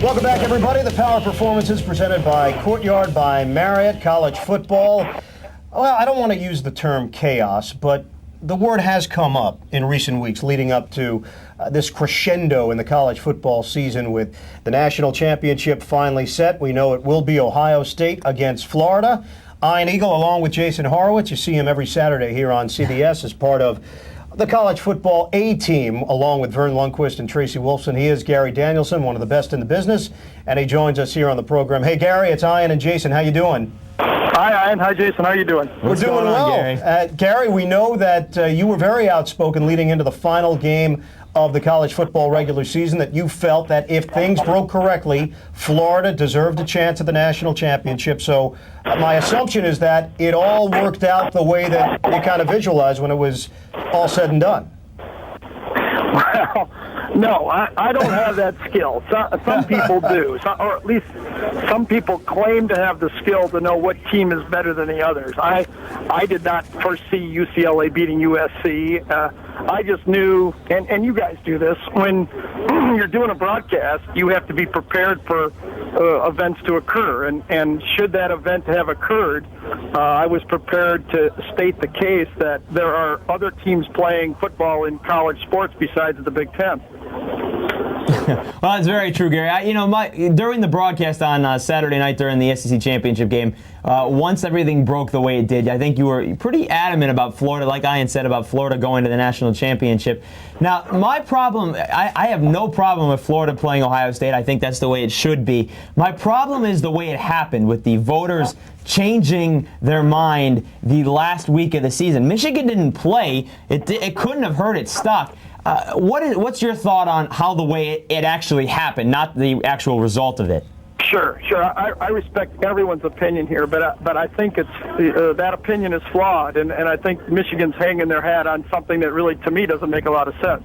Welcome back, everybody. The Power Performances presented by Courtyard by Marriott. College football. Well, I don't want to use the term chaos, but the word has come up in recent weeks leading up to this crescendo in the college football season with the national championship finally set. We know it will be Ohio State against Florida. Ian Eagle along with Jason Horowitz. You see him every Saturday here on CBS as part of the college football A-team, along with Vern Lundquist and Tracy Wolfson. He is Gary Danielson, one of the best in the business, and he joins us here on the program. Hey, Gary, it's Ian and Jason. How you doing? Hi, Ian. Hi, Jason. How are you doing? We're doing well. Gary? Gary, we know that you were very outspoken leading into the final game of the college football regular season, that you felt that if things broke correctly, Florida deserved a chance at the national championship. So my assumption is that it all worked out the way that you kind of visualized when it was all said and done. Well, no, I don't have that skill. Some people do, or at least some people claim to have the skill to know what team is better than the others. I did not foresee UCLA beating USC. I just knew, and you guys do this, when you're doing a broadcast, you have to be prepared for events to occur. And should that event have occurred, I was prepared to state the case that there are other teams playing football in college sports besides the Big Ten. Well, that's very true, Gary. During the broadcast on Saturday night during the SEC championship game, once everything broke the way it did, I think you were pretty adamant about Florida, like Ian said, about Florida going to the national championship. Now, my problem, I have no problem with Florida playing Ohio State. I think that's the way it should be. My problem is the way it happened with the voters changing their mind the last week of the season. Michigan didn't play. It couldn't have hurt. It stuck. What's your thought on how the way it actually happened, not the actual result of it? Sure. I respect everyone's opinion here, but I think it's that opinion is flawed, and I think Michigan's hanging their hat on something that really, to me, doesn't make a lot of sense.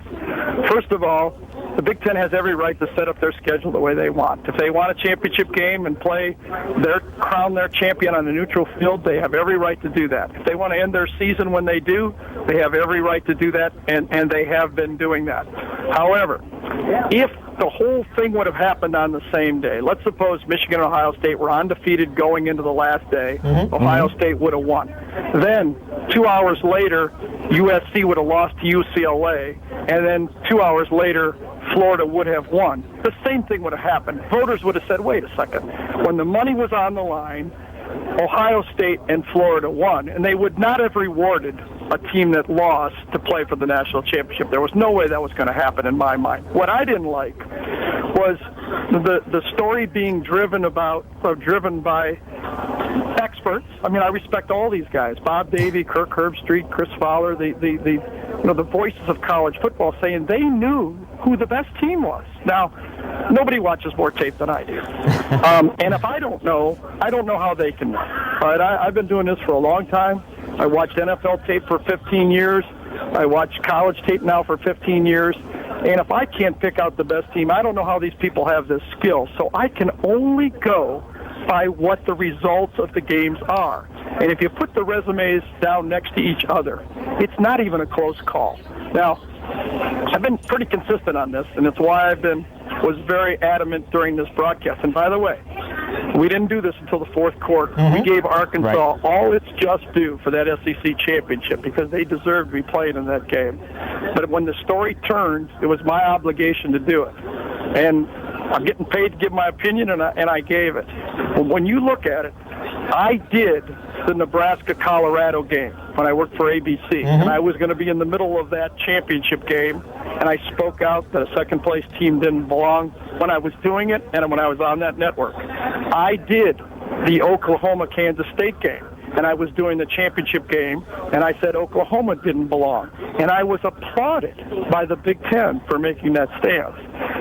First of all, the Big Ten has every right to set up their schedule the way they want. If they want a championship game and crown their champion on a neutral field, they have every right to do that. If they want to end their season when they do, they have every right to do that, and they have been doing that. However, if the whole thing would have happened on the same day, let's suppose Michigan and Ohio State were undefeated going into the last day, Ohio State would have won. Then, 2 hours later, USC would have lost to UCLA, and then 2 hours later, Florida would have won. The same thing would have happened. Voters would have said, wait a second. When the money was on the line, Ohio State and Florida won, and they would not have rewarded a team that lost to play for the national championship. There was no way that was going to happen in my mind. What I didn't like was the story being driven by experts. I mean, I respect all these guys: Bob Davie, Kirk Herbstreit, Chris Fowler, the voices of college football, saying they knew who the best team was. Now, nobody watches more tape than I do. And if I don't know how they can know. But I've been doing this for a long time. I watched NFL tape for 15 years. I watch college tape now for 15 years. And if I can't pick out the best team, I don't know how these people have this skill. So I can only go by what the results of the games are. And if you put the resumes down next to each other, it's not even a close call. Now, I've been pretty consistent on this, and it's why was very adamant during this broadcast. And by the way, we didn't do this until the fourth quarter. We gave Arkansas all its just due for that SEC championship because they deserved to be playing in that game. But when the story turned, it was my obligation to do it. And I'm getting paid to give my opinion, and I gave it. When you look at it, I did the Nebraska-Colorado game when I worked for ABC, and I was going to be in the middle of that championship game, and I spoke out that a second-place team didn't belong when I was doing it and when I was on that network. I did the Oklahoma-Kansas State game, and I was doing the championship game, and I said Oklahoma didn't belong. And I was applauded by the Big Ten for making that stance.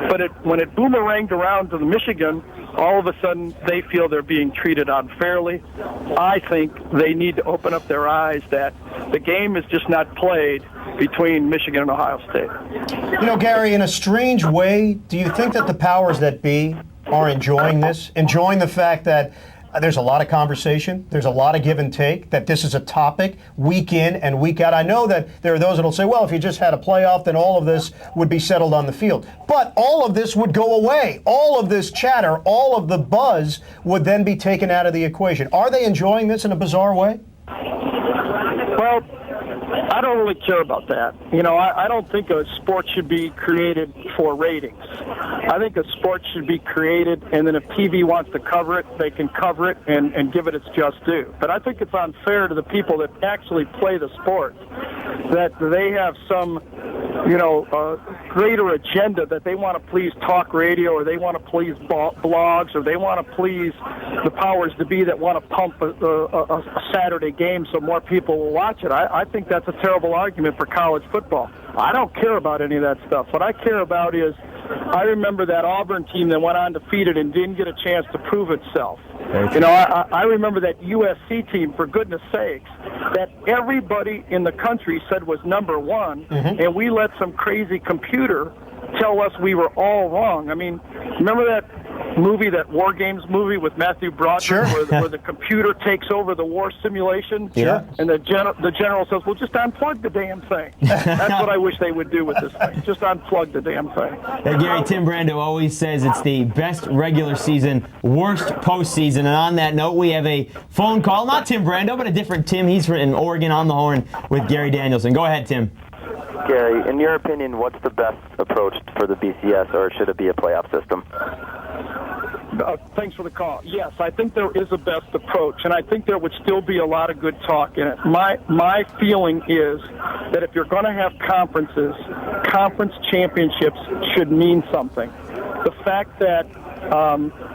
But when it boomeranged around to the Michigan, all of a sudden they feel they're being treated unfairly. I think they need to open up their eyes that the game is just not played between Michigan and Ohio State. You know, Gary, in a strange way, do you think that the powers that be are enjoying this, enjoying the fact that There's a lot of conversation. There's a lot of give and take, that this is a topic week in and week out. I know that there are those that will say, well, if you just had a playoff, then all of this would be settled on the field. But all of this would go away. All of this chatter, all of the buzz would then be taken out of the equation. Are they enjoying this in a bizarre way? Well, I don't really care about that. I don't think a sport should be created for ratings. I think a sport should be created, and then if TV wants to cover it, they can cover it and give it its just due. But I think it's unfair to the people that actually play the sport, that they have some, greater agenda, that they want to please talk radio, or they want to please blogs, or they want to please the powers to be that want to pump a Saturday game so more people will watch it. I think that's a terrible argument for college football. I don't care about any of that stuff. What I care about is, I remember that Auburn team that went undefeated and didn't get a chance to prove itself. I remember that USC team, for goodness sakes, that everybody in the country said was number one, and we let some crazy computer tell us we were all wrong. I mean, remember that movie, that War Games movie with Matthew Broderick, sure. where the computer takes over the war simulation? Sure. And the general says, well, just unplug the damn thing. That's what I wish they would do with this thing. Just unplug the damn thing. Hey, Gary, Tim Brando always says it's the best regular season, worst postseason. And on that note, we have a phone call. Not Tim Brando, but a different Tim. He's in Oregon on the horn with Gary Danielson. Go ahead, Tim. Gary, in your opinion, what's the best approach for the BCS, or should it be a playoff system? Thanks for the call. Yes, I think there is a best approach, and I think there would still be a lot of good talk in it. My feeling is that if you're going to have conferences, conference championships should mean something. The fact that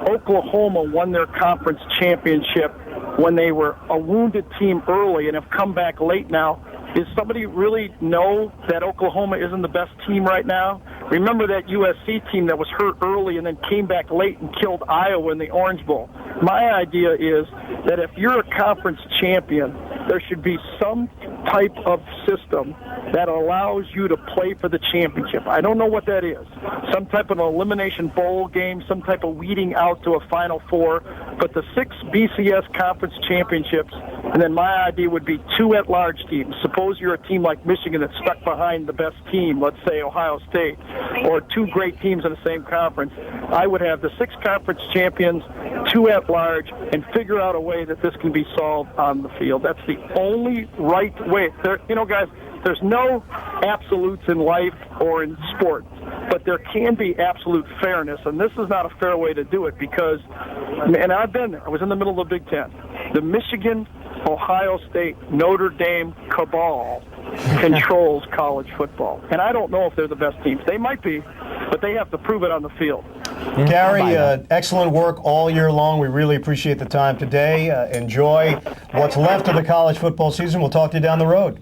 Oklahoma won their conference championship when they were a wounded team early and have come back late now, does somebody really know that Oklahoma isn't the best team right now? Remember that USC team that was hurt early and then came back late and killed Iowa in the Orange Bowl. My idea is that if you're a conference champion, there should be some type of system that allows you to play for the championship. I don't know what that is. Some type of an elimination bowl game, some type of weeding out to a Final Four. But the 6 BCS conference championships, and then my idea would be 2 at-large teams. Suppose you're a team like Michigan that's stuck behind the best team, let's say Ohio State, or 2 great teams in the same conference. I would have the 6 conference champions, 2 at-large, and figure out a way that this can be solved on the field. That's the only right way. Guys, there's no absolutes in life or in sport, but there can be absolute fairness, and this is not a fair way to do it because, and I've been there, I was in the middle of the Big Ten. The Michigan, Ohio State, Notre Dame cabal controls college football, and I don't know if they're the best teams. They might be, but they have to prove it on the field. Gary, excellent work all year long. We really appreciate the time today. Enjoy what's left of the college football season. We'll talk to you down the road.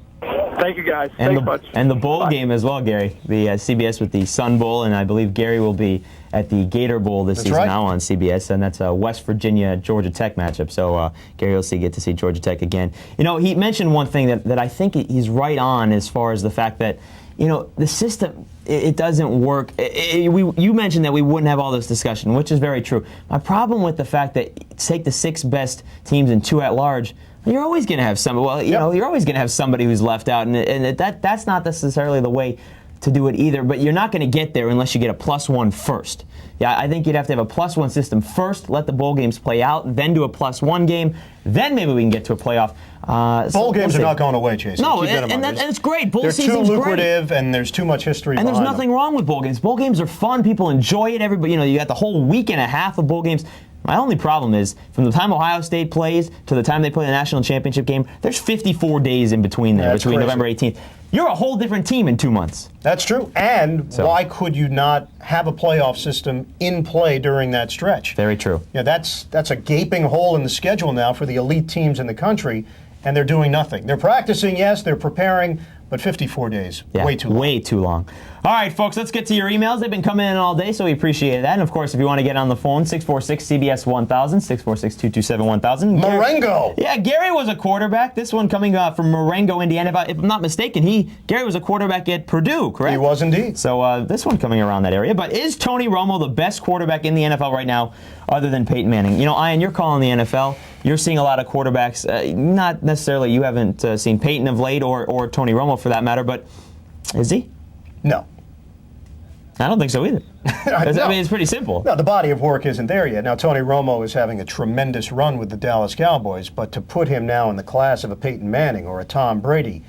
Thank you, guys. Thanks much. And the bowl Bye. game as well, Gary. The CBS with the Sun Bowl, and I believe Gary will be at the Gator Bowl this season now on CBS, and that's a West Virginia-Georgia Tech matchup. So Gary will get to see Georgia Tech again. He mentioned one thing that I think he's right on as far as the fact that, the system, it doesn't work. You mentioned that we wouldn't have all this discussion, which is very true. My problem with the fact that take the 6 best teams and 2 at large, you're always going to have somebody. Well, you're always going to have somebody who's left out, and that's not necessarily the way to do it either. But you're not going to get there unless you get a +1 first. Yeah, I think you'd have to have a +1 system first, let the bowl games play out, then do a +1 game, then maybe we can get to a playoff. Bowl games are not going away, Chase. No, and it's great. Bowl season's great. They're too lucrative, and there's too much history behind them. And there's nothing wrong with bowl games. Bowl games are fun. People enjoy it. Everybody, you got the whole week and a half of bowl games. My only problem is, from the time Ohio State plays to the time they play the national championship game, there's 54 days in between there, between November 18th. You're a whole different team in 2 months. That's true. And why could you not have a playoff system in play during that stretch? Very true. That's a gaping hole in the schedule now for the elite teams in the country, and they're doing nothing. They're practicing, yes, they're preparing, But 54 days, Yeah, way too long. Way too long. All right, folks, let's get to your emails. They've been coming in all day, so we appreciate that. And, of course, if you want to get on the phone, 646-CBS-1000, 646-227-1000. Marengo! Yeah, Gary was a quarterback. This one coming from Marengo, Indiana. If I'm not mistaken, Gary was a quarterback at Purdue, correct? He was indeed. So this one coming around that area. But is Tony Romo the best quarterback in the NFL right now other than Peyton Manning? You know, Ian, you're calling the NFL. You're seeing a lot of quarterbacks. Not necessarily you haven't seen Peyton of late or Tony Romo for that matter, but is he? No. I don't think so either. I mean, it's pretty simple. No, the body of work isn't there yet. Now, Tony Romo is having a tremendous run with the Dallas Cowboys, but to put him now in the class of a Peyton Manning or a Tom Brady,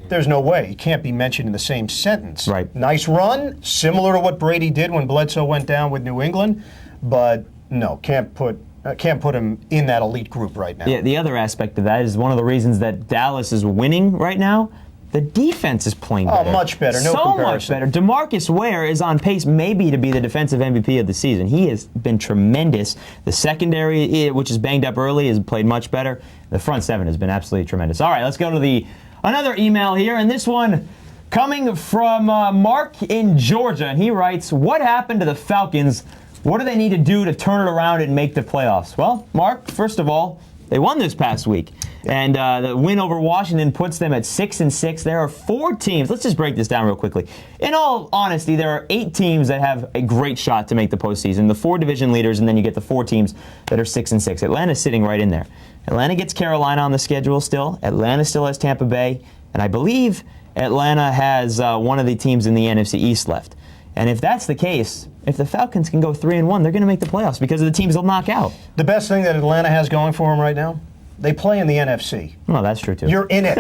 there's no way. He can't be mentioned in the same sentence. Right. Nice run, similar to what Brady did when Bledsoe went down with New England, but no, can't put him in that elite group right now. Yeah, the other aspect of that is one of the reasons that Dallas is winning right now. The defense is playing better. Oh, much better. No so comparison. much better. DeMarcus Ware is on pace maybe to be the defensive MVP of the season. He has been tremendous. The secondary, which is banged up early, has played much better. The front seven has been absolutely tremendous. All right, let's go to another email here, and this one coming from Mark in Georgia, and he writes, "What happened to the Falcons? What do they need to do to turn it around and make the playoffs?" Well, Mark, first of all, they won this past week. And the win over Washington puts them at 6-6. There are 4 teams. Let's just break this down real quickly. In all honesty, there are 8 teams that have a great shot to make the postseason. The 4 division leaders, and then you get the 4 teams that are 6-6. Atlanta's sitting right in there. Atlanta gets Carolina on the schedule still. Atlanta still has Tampa Bay. And I believe Atlanta has one of the teams in the NFC East left. And if that's the case, if the Falcons can go 3-1, they're going to make the playoffs because of the teams they'll knock out. The best thing that Atlanta has going for them right now, they play in the NFC. Well, that's true, too. You're in it.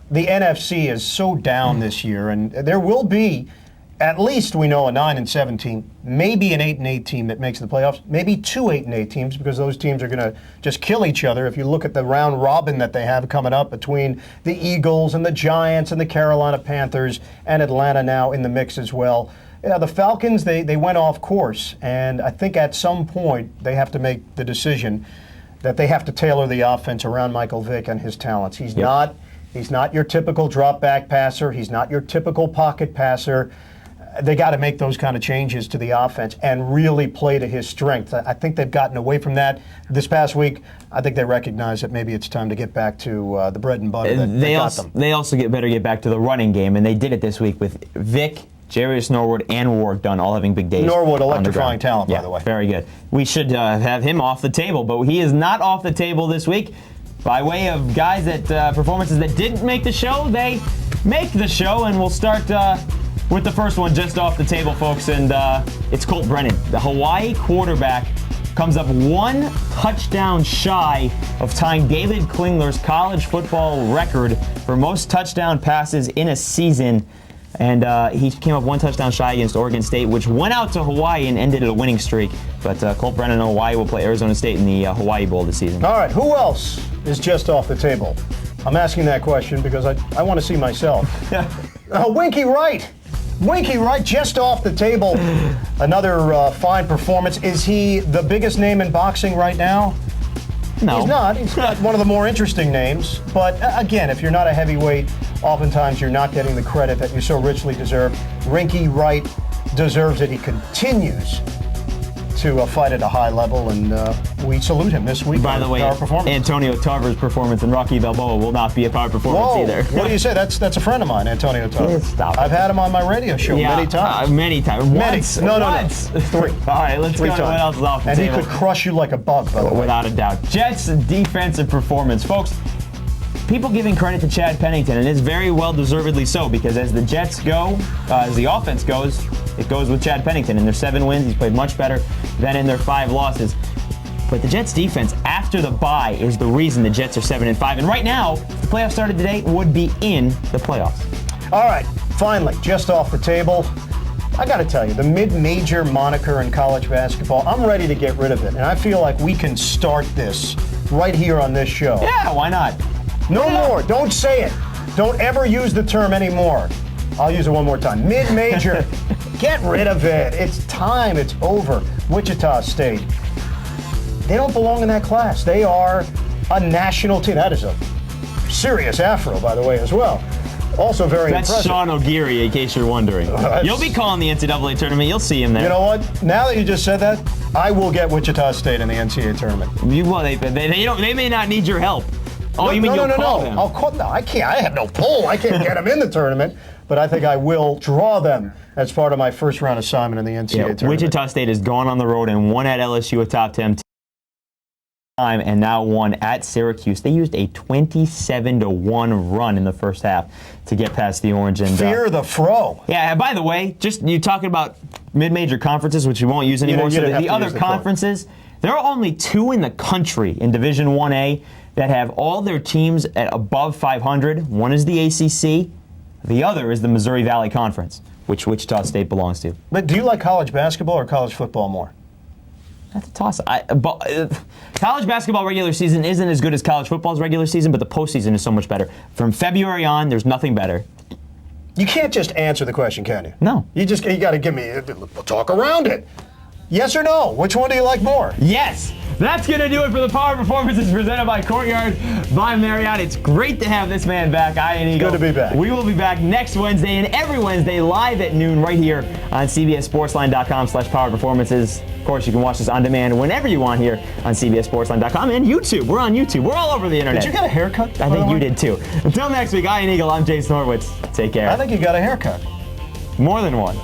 The NFC is so down this year, and there will be, at least we know, a 9-7 team, maybe an 8-8 team that makes the playoffs, maybe 2 8-8 teams, because those teams are going to just kill each other. If you look at the round robin that they have coming up between the Eagles and the Giants and the Carolina Panthers and Atlanta now in the mix as well. Yeah, the Falcons, they went off course, and I think at some point they have to make the decision that they have to tailor the offense around Michael Vick and his talents. He's not your typical drop back passer. He's not your typical pocket passer. They got to make those kind of changes to the offense and really play to his strength. I think they've gotten away from that this past week. I think they recognize that maybe it's time to get back to the bread and butter that got them. They also better get back to the running game, and they did it this week with Vick, Jarius Norwood, and Warwick Dunn all having big days. Norwood, electrifying talent, by the way. Very good. We should have him off the table, but he is not off the table this week. By way of guys that performances that didn't make the show, they make the show, and we'll start with the first one just off the table, folks, and it's Colt Brennan. The Hawaii quarterback comes up 1 touchdown shy of tying David Klingler's college football record for most touchdown passes in a season. And he came up 1 touchdown shy against Oregon State, which went out to Hawaii and ended a winning streak. But Colt Brennan and Hawaii will play Arizona State in the Hawaii Bowl this season. All right, who else is just off the table? I'm asking that question because I want to see myself. Winky Wright. Winky Wright just off the table. Another fine performance. Is he the biggest name in boxing right now? No. He's not. He's got one of the more interesting names. But again, if you're not a heavyweight, oftentimes you're not getting the credit that you so richly deserve. Winky Wright deserves it. He continues to fight at a high level, and we salute him this week. By the way, Antonio Tarver's performance in Rocky Balboa will not be a power performance either. What do you say? That's a friend of mine, Antonio Tarver. Stop I've had him on my radio show many times. Many times. Once. No. 3. Three. All right, let's go to what else is off the table. And he could crush you like a bug, by the way. Without a doubt. Jets' defensive performance. Folks, people giving credit to Chad Pennington, and it's very well deservedly so, because as the Jets go, as the offense goes, it goes with Chad Pennington. In their 7 wins, he's played much better than in their 5 losses. But the Jets' defense, after the bye, is the reason the Jets are 7-5. And right now, if the playoffs started today, would be in the playoffs. All right, finally, just off the table. I got to tell you, the mid-major moniker in college basketball, I'm ready to get rid of it. And I feel like we can start this right here on this show. Yeah, why not? No more. Don't say it. Don't ever use the term anymore. I'll use it one more time. Mid-major. Get rid of it. It's time. It's over. Wichita State. They don't belong in that class. They are a national team. That is a serious afro, by the way, as well. Also very That's impressive. Sean O'Geary, in case you're wondering. You'll be calling the NCAA tournament. You'll see him there. You know what? Now that you just said that, I will get Wichita State in the NCAA tournament. They may not need your help. Oh, you mean no, you'll call them? I'll call them. I can't. I have no pull. I can't get them in the tournament. But I think I will draw them as part of my first round assignment in the NCAA tournament. Wichita State has gone on the road and won at LSU, a top 10 time, and now won at Syracuse. They used a 27-1 run in the first half to get past the Orange. And Fear the fro. yeah. By the way, just you talking about mid-major conferences, which we won't use anymore. So the other conferences, there are only 2 in the country in Division 1A that have all their teams at above 500. One is the ACC. The other is the Missouri Valley Conference, which Wichita State belongs to. But do you like college basketball or college football more? That's a toss. College basketball regular season isn't as good as college football's regular season, but the postseason is so much better. From February on, there's nothing better. You can't just answer the question, can you? No. You got to give me. We'll talk around it. Yes or no? Which one do you like more? Yes. That's going to do it for the Power Performances presented by Courtyard by Marriott. It's great to have this man back, Ian Eagle. Good to be back. We will be back next Wednesday and every Wednesday live at noon right here on CBSSportsLine.com/Power Performances. Of course, you can watch this on demand whenever you want here on CBSSportsLine.com and YouTube. We're on YouTube. We're all over the internet. Did you get a haircut? I think you did too. Until next week, Ian Eagle, I'm Jason Horwitz. Take care. I think you got a haircut. More than one.